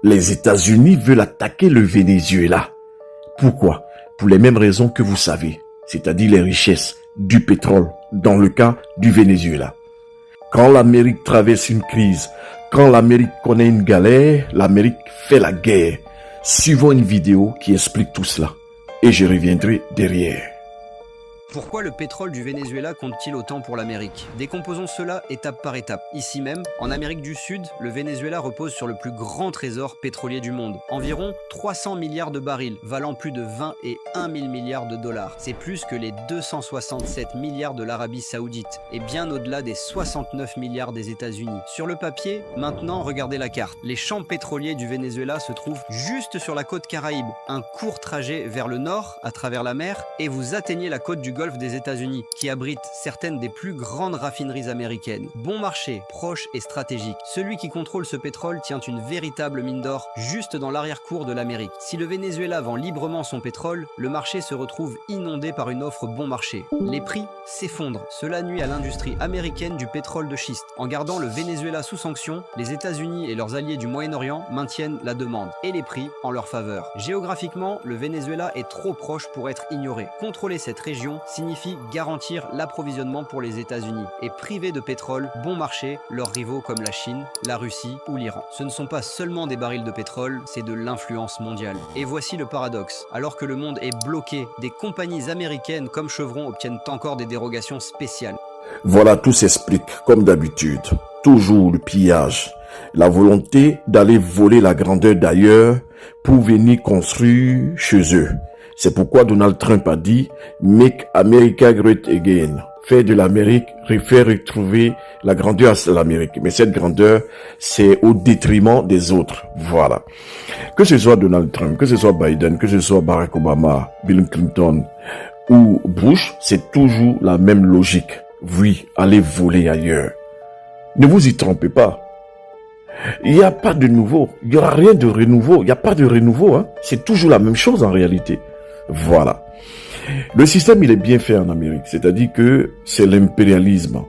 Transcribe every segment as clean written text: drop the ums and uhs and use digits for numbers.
Les États-Unis veulent attaquer le Venezuela. Pourquoi? Pour les mêmes raisons que vous savez, c'est-à-dire les richesses du pétrole dans le cas du Venezuela. Quand l'Amérique traverse une crise, quand l'Amérique connaît une galère, l'Amérique fait la guerre. Suivons une vidéo qui explique tout cela et je reviendrai derrière. Pourquoi le pétrole du Venezuela compte-t-il autant pour l'Amérique? Décomposons cela étape par étape. Ici même, en Amérique du Sud, le Venezuela repose sur le plus grand trésor pétrolier du monde. Environ 300 milliards de barils, valant plus de 20 et 1 000 milliards de dollars. C'est plus que les 267 milliards de l'Arabie Saoudite et bien au-delà des 69 milliards des États-Unis. Sur le papier, maintenant, regardez la carte. Les champs pétroliers du Venezuela se trouvent juste sur la côte Caraïbe. Un court trajet vers le nord, à travers la mer, et vous atteignez la côte du Golfe des États-Unis, qui abrite certaines des plus grandes raffineries américaines. Bon marché, proche et stratégique. Celui qui contrôle ce pétrole tient une véritable mine d'or juste dans l'arrière-cour de l'Amérique. Si le Venezuela vend librement son pétrole, le marché se retrouve inondé par une offre bon marché. Les prix s'effondrent. Cela nuit à l'industrie américaine du pétrole de schiste. En gardant le Venezuela sous sanction, les États-Unis et leurs alliés du Moyen-Orient maintiennent la demande et les prix en leur faveur. Géographiquement, le Venezuela est trop proche pour être ignoré. Contrôler cette région signifie garantir l'approvisionnement pour les États-Unis et priver de pétrole bon marché leurs rivaux comme la Chine, la Russie ou l'Iran. Ce ne sont pas seulement des barils de pétrole, c'est de l'influence mondiale. Et voici le paradoxe. Alors que le monde est bloqué, des compagnies américaines comme Chevron obtiennent encore des dérogations spéciales. Voilà, tout s'explique comme d'habitude. Toujours le pillage, la volonté d'aller voler la grandeur d'ailleurs pour venir construire chez eux. C'est pourquoi Donald Trump a dit « Make America Great Again ». Faire de l'Amérique, faire retrouver la grandeur à l'Amérique. Mais cette grandeur, c'est au détriment des autres. Voilà. Que ce soit Donald Trump, que ce soit Biden, que ce soit Barack Obama, Bill Clinton ou Bush, c'est toujours la même logique. Oui, allez voler ailleurs. Ne vous y trompez pas. Il n'y a pas de nouveau. Il n'y aura rien de renouveau. Il n'y a pas de renouveau. Hein. C'est toujours la même chose en réalité. Voilà. Le système, il est bien fait en Amérique. C'est-à-dire que c'est l'impérialisme.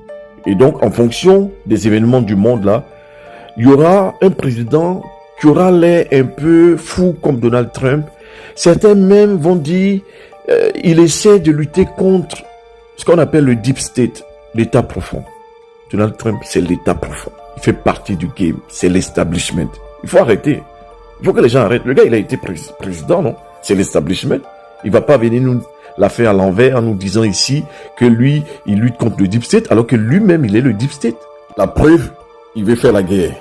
Et donc, en fonction des événements du monde là, il y aura un président qui aura l'air un peu fou comme Donald Trump. Certains même vont dire, il essaie de lutter contre ce qu'on appelle le deep state, l'état profond. Donald Trump, c'est l'état profond. Il fait partie du game. C'est l'establishment. Il faut arrêter. Il faut que les gens arrêtent. Le gars, il a été président, non? C'est l'establishment. Il va pas venir nous la faire à l'envers en nous disant ici que lui, il lutte contre le deep state alors que lui-même, il est le deep state. La preuve, il veut faire la guerre.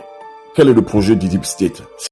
Quel est le projet du deep state?